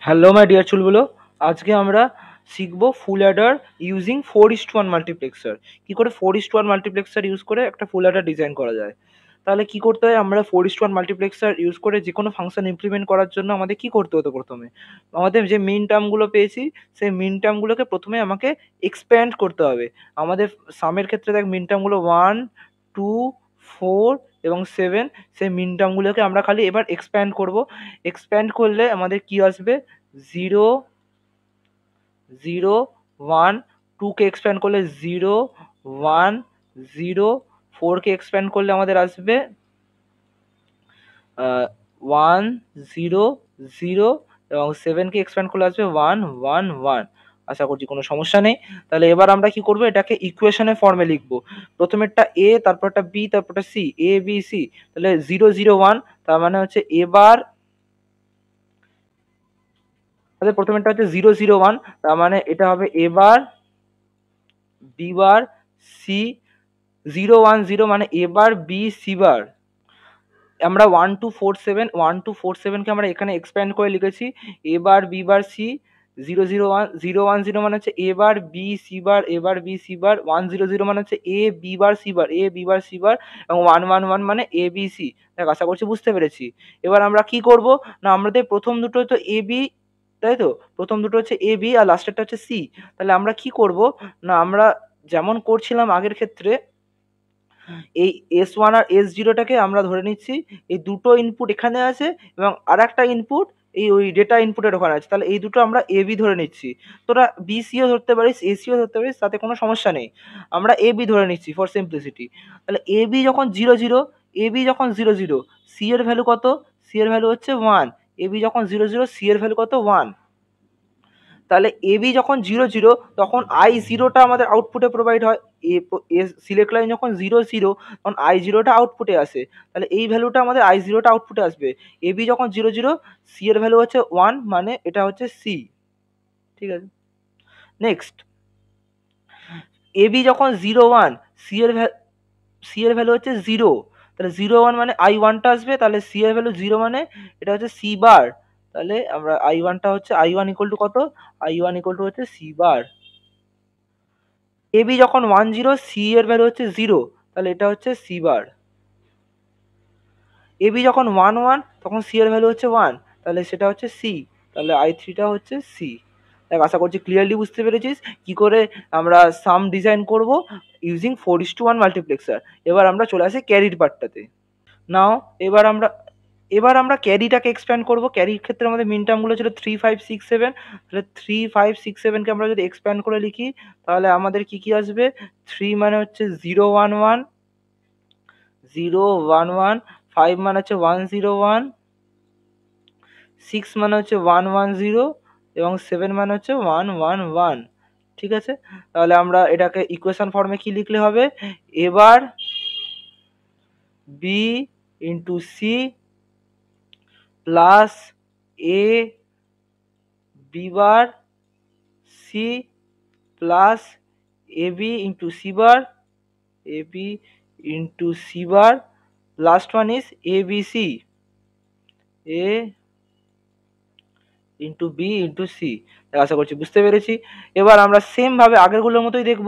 Hello my dear চুলগুলো, আজকে আমরা শিখবো ফুল অ্যাডার ইউজিং 4:1 মাল্টিপ্লেক্সার। কি করে 4:1 মাল্টিপ্লেক্সার ইউজ করে একটা ফুল অ্যাডার ডিজাইন করা যায়। তাহলে কি করতে হয়, আমরা 4:1 মাল্টিপ্লেক্সার ইউজ করে যে কোনো ফাংশন ইমপ্লিমেন্ট করার জন্য আমাদের কি করতে হতো? প্রথমে আমাদের যে মিন টার্মগুলো পেয়েছি সেই মিন টার্মগুলোকে প্রথমে আমাকে এক্সপ্যান্ড করতে হবে। আমাদের সামের ক্ষেত্রে দেখ মিন টার্মগুলো 1, 2, 4 এবং 7, সেই মিন টার্মগুলোকে আমরা খালি এবার এক্সপ্যান্ড করব। এক্সপ্যান্ড করলে আমাদের কি আসবে? 0, 0, 1, 2 কে এক্সপ্যান্ড করলে 0, 1, 0, 4 কে এক্সপ্যান্ড করলে আমাদের আসবে 1, 0, 0 এবং 7 কে এক্সপ্যান্ড করলে আসবে 1, 1, 1। আশা করছি কোনো সমস্যা নেই। তাহলে এবার আমরা কি করব, এটাকে ইকুয়েশনের ফর্মে লিখব। প্রথমেরটা এ, তারপরটা বি, তারপরটা সি, এ বি সি। তাহলে 0, 0, 1 তার মানে হচ্ছে এবার প্রথমেরটা হচ্ছে 0, 0, 1 তার মানে এটা হবে এবার বি বার সি। 0, 1, 0 মানে এবার বি সি বার। আমরা 1, 2, 4, 7, 1, 2, 4, 7 কে আমরা এখানে এক্সপ্যান্ড করে লিখেছি এবার বি বার সি। 0, 0, 1, 0, 1, 0 মানে হচ্ছে এবার বি সি বার, এবার বি সি বার। 1, 0, 0 মানে হচ্ছে এ B bar C bar, A B bar C বার। এবং 1, 1, 1 মানে এ বি সি। দেখ, আশা করছি বুঝতে পেরেছি। এবার আমরা কি করব না, আমাদের প্রথম দুটো তো এ বি, তাই তো? প্রথম দুটো হচ্ছে এ বি আর লাস্টেরটা হচ্ছে সি। তাহলে আমরা কি করব না, আমরা যেমন করছিলাম আগের ক্ষেত্রে, এই S1 আর S0টাকে আমরা ধরে নিচ্ছি এই দুটো ইনপুট এখানে আছে এবং আর একটা ইনপুট এই ওই ডেটা ইনপুটের ওখানে আছে। তাহলে এই দুটো আমরা এবি ধরে নিচ্ছি। তোরা বিসিও ধরতে পারিস, এসিও ধরতে পারিস, তাতে কোনো সমস্যা নেই। আমরা এবি ধরে নিচ্ছি ফর সিম্পলিসিটি। তাহলে এবি যখন 0, 0, এবি যখন 0, 0, সি এর ভ্যালু কত? সি এর ভ্যালু হচ্ছে 1। এবি যখন 0, 0, সি এর ভ্যালু কত? 1। তাহলে এবি যখন 0, 0 তখন আই জিরোটা আমাদের আউটপুটে প্রোভাইড হয়। সিলেক্ট লাইন যখন 0, 0 তখন আই জিরোটা আউটপুটে আসে। তাহলে এই ভ্যালুটা আমাদের আই জিরোটা আউটপুটে আসবে। এবি যখন 0, 0, সি এর ভ্যালু হচ্ছে 1 মানে এটা হচ্ছে সি। ঠিক আছে, নেক্সট এবি যখন 0, 1, সি এর ভ্যালু হচ্ছে 0। তাহলে 0, 1 মানে আই ওয়ানটা আসবে। তাহলে সি এর ভ্যালু 0 মানে এটা হচ্ছে সি বার। তাহলে আমরা আই ওয়ানটা হচ্ছে আই ওয়ান ইকুয়াল টু কত? আই ওয়ান ইকুয়াল টু হচ্ছে সি বার। এবি যখন 1, 0, সি এর ভ্যালু হচ্ছে 0। তাহলে এটা হচ্ছে সি বার। এবি যখন 1, 1 তখন সি এর ভ্যালু হচ্ছে 1। তাহলে সেটা হচ্ছে সি। তাহলে আই থ্রিটা হচ্ছে সি। দেখ, আশা করছি ক্লিয়ারলি বুঝতে পেরেছিস কি করে আমরা সাম ডিজাইন করব ইউজিং 4:1 মাল্টিপ্লেক্সার। এবার আমরা চলে আসি ক্যারির পার্টটাতে। নাও এবার আমরা ক্যারিটাকে এক্সপ্যান্ড করব। ক্যারির ক্ষেত্রে আমাদের মিন টার্মগুলো ছিল 3, 5, 6, 7। তাহলে 3, 5, 6, 7 কে আমরা যদি এক্সপ্যান্ড করে লিখি তাহলে আমাদের কি কি আসবে? 3 মানে হচ্ছে 0, 1, 1, 0, 1, 1, 5 মানে হচ্ছে 1, 0, 1, 6 মানে হচ্ছে 1, 1, 0 এবং 7 মানে হচ্ছে 1, 1, 1। ঠিক আছে, তাহলে আমরা এটাকে ইকুয়েশন ফর্মে কি লিখলে হবে? এবার B into C plus A B bar C plus A B into C bar, A B into C bar, last one is A B C, A into B into C. আশা করছি বুঝতে পেরেছি। এবার আমরা সেম ভাবে আগেরগুলোর মতোই দেখব।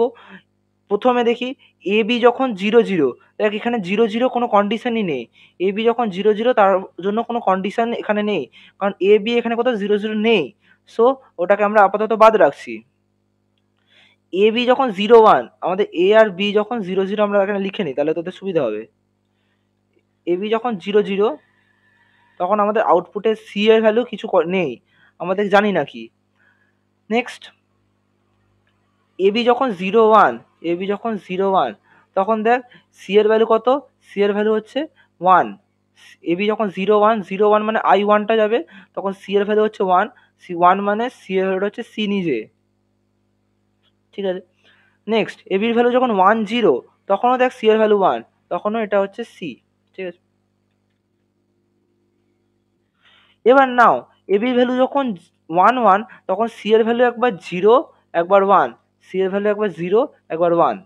প্রথমে দেখি এ বি যখন 0, 0, দেখ এখানে 0, 0 কোনো কন্ডিশনই নেই। এ বি যখন 0, 0 তার জন্য কোনো কন্ডিশন এখানে নেই, কারণ এ বি এখানে কোথাও 0, 0 নেই। সো ওটাকে আমরা আপাতত বাদ রাখছি। এ বি যখন 0, 1, আমাদের এ আর বি যখন 0, 0 আমরা এখানে লিখে নিই তাহলে তোদের সুবিধা হবে। এ বি যখন 0, 0 তখন আমাদের আউটপুটে সি এর ভ্যালু কিছু নেই, আমাদের জানি না কি। নেক্সট এবি যখন 0, 1, এবি যখন 0, 1 তখন দেখ সি এর ভ্যালু কত? সি এর ভ্যালু হচ্ছে 1। এবি যখন 0, 1, 0, 1 মানে আই ওয়ানটা যাবে, তখন সি এর ভ্যালু হচ্ছে 1। সি 1 মানে সি এর ভ্যালু হচ্ছে সি নিজে। ঠিক আছে, নেক্সট এবির ভ্যালু যখন 1, 0 তখনও দেখ সি এর ভ্যালু 1, তখনও এটা হচ্ছে সি। ঠিক আছে, এবার নাও এবির ভ্যালু যখন 1, 1 তখন সি এর ভ্যালু একবার 0 একবার 1, সি এর ভ্যালু একবার 0 একবার 1।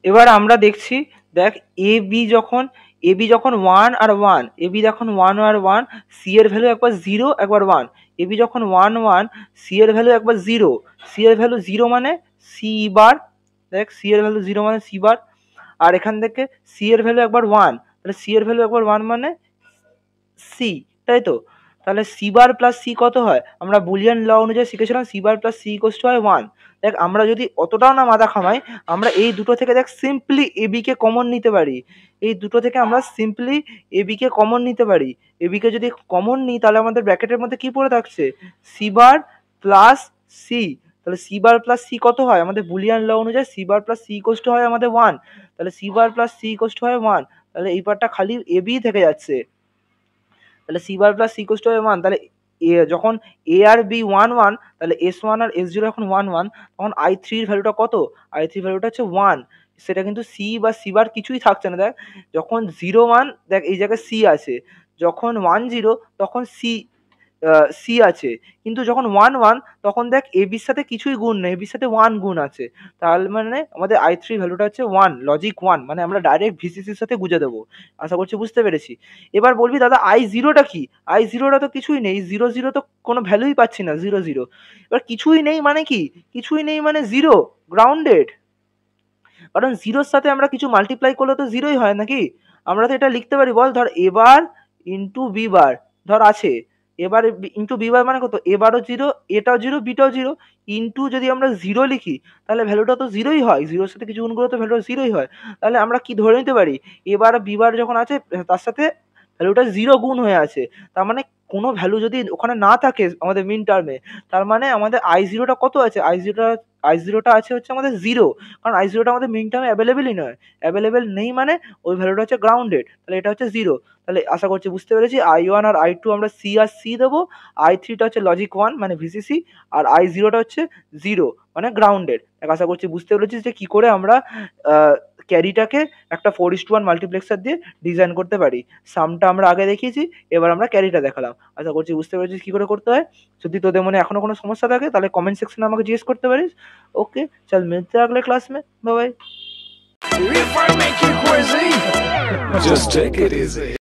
এবার আমরা দেখছি, দেখ এ বি যখন এবি যখন 1 আর 1, এবি যখন 1 আর 1, সি এর ভ্যালু একবার 0 একবার 1, এবি যখন 1 1, সি এর ভ্যালু একবার 0, সি এর ভ্যালু 0 মানে সি বার, দেখ সি এর ভ্যালু 0 মানে সি বার, আর এখান থেকে সি এর ভ্যালু একবার 1, তাহলে সি এর ভ্যালু একবার 1 মানে সি, তাই তো? তাহলে সি বার প্লাস সি কত হয়? আমরা বুলিয়ান ল অনুযায়ী শিখেছিলাম C bar plus C equals to হয় 1। দেখ আমরা যদি অতটাও না মাথা খামাই, আমরা এই দুটো থেকে দেখ সিম্পলি এবি কে কমন নিতে পারি, এই দুটো থেকে আমরা সিম্পলি এবি কে কমন নিতে পারি। এবি কে যদি কমন নিই তাহলে আমাদের ব্র্যাকেটের মধ্যে কি পড়ে থাকছে? সি বার প্লাস সি, তাহলে সি বার প্লাস সি কত হয়? আমাদের বুলিয়ান ল অনুযায়ী C bar plus C equals to হয় আমাদের 1, তাহলে C bar plus C equals to হয় 1, তাহলে এই পার্টটা খালি এবি থেকে যাচ্ছে। তাহলে C bar plus C equals to 1, তাহলে যখন এ আর বি 1 1, তাহলে এস ওয়ান আর এস জিরো যখন 1 1, তখন আই থ্রির ভ্যালুটা কত? আই থ্রি ভ্যালুটা হচ্ছে 1, সেটা কিন্তু সি বা সি বার কিছুই থাকছে না। দেখ যখন 0 1, দেখ এই জায়গায় সি আছে, যখন 1 0 তখন সি আছে, কিন্তু যখন 1 1 তখন দেখ এবির সাথে কিছুই গুণ নেই, এবির সাথে 1 গুণ আছে, তাহলে মানে আমাদের আই থ্রি ভ্যালুটা হচ্ছে 1, লজিক 1, মানে আমরা ডাইরেক্ট ভিসিসির সাথে গুঁজে দেবো। আশা করছি বুঝতে পেরেছি। এবার বলবি দাদা আই জিরোটা কি? আই জিরোটা তো কিছুই নেই, 0 0 তো কোনো ভ্যালুই পাচ্ছি না, 0 0। এবার কিছুই নেই মানে কি? কিছুই নেই মানে 0, গ্রাউন্ডেড। কারণ জিরোর সাথে আমরা কিছু মাল্টিপ্লাই করলে তো জিরোই হয় নাকি? আমরা তো এটা লিখতে পারি, বল ধর এবার ইন্টু বি বার, ধর আছে এবার ইন্টু বি বার মানে কত? এবারও জিরো, এটাও জিরো, বিটাও জিরো, ইন্টু যদি আমরা জিরো লিখি তাহলে ভ্যালুটা তো জিরোই হয়, জিরোর সাথে কিছু গুণ করলে তো ভ্যালুটা জিরোই হয়। তাহলে আমরা কি ধরে নিতে পারি? এবার বি বার যখন আছে তার সাথে ভ্যালুটা জিরো গুণ হয়ে আছে, তার মানে কোনো ভ্যালু যদি ওখানে না থাকে আমাদের মিন টার্মে, তার মানে আমাদের আই জিরোটা কত আছে? আই জিরোটা আছে হচ্ছে আমাদের জিরো, কারণ আই জিরোটা আমাদের মিন টার্মে অ্যাভেলেবেলই নয়, অ্যাভেলেবেল নেই মানে ওই ভ্যালুটা হচ্ছে গ্রাউন্ডেড, তাহলে এটা হচ্ছে জিরো। তাহলে আশা করছি বুঝতে পেরেছি। আই ওয়ান আর আই টু আমরা সি আর সি দেবো, আই থ্রিটা হচ্ছে লজিক 1 মানে ভিসিসি, আর আই জিরোটা হচ্ছে জিরো মানে গ্রাউন্ডেড। আশা করছি বুঝতে পেরেছিস যে কী করে আমরা ক্যারিটাকে একটা 4:1 মাল্টিপ্লেক্সার দিয়ে ডিজাইন করতে পারি। সামটা আমরা আগে দেখিয়েছি, এবার আমরা ক্যারিটা দেখালাম। আশা করছি বুঝতে পেরেছিস কী করে করতে হয়। যদি তোদের মনে এখনো কোনো সমস্যা থাকে তাহলে কমেন্ট সেকশনে আমাকে জিজ্ঞেস করতে পারিস। ओके चल मिलते हैं अगले क्लास में, bye bye. If I make you crazy, just take it easy.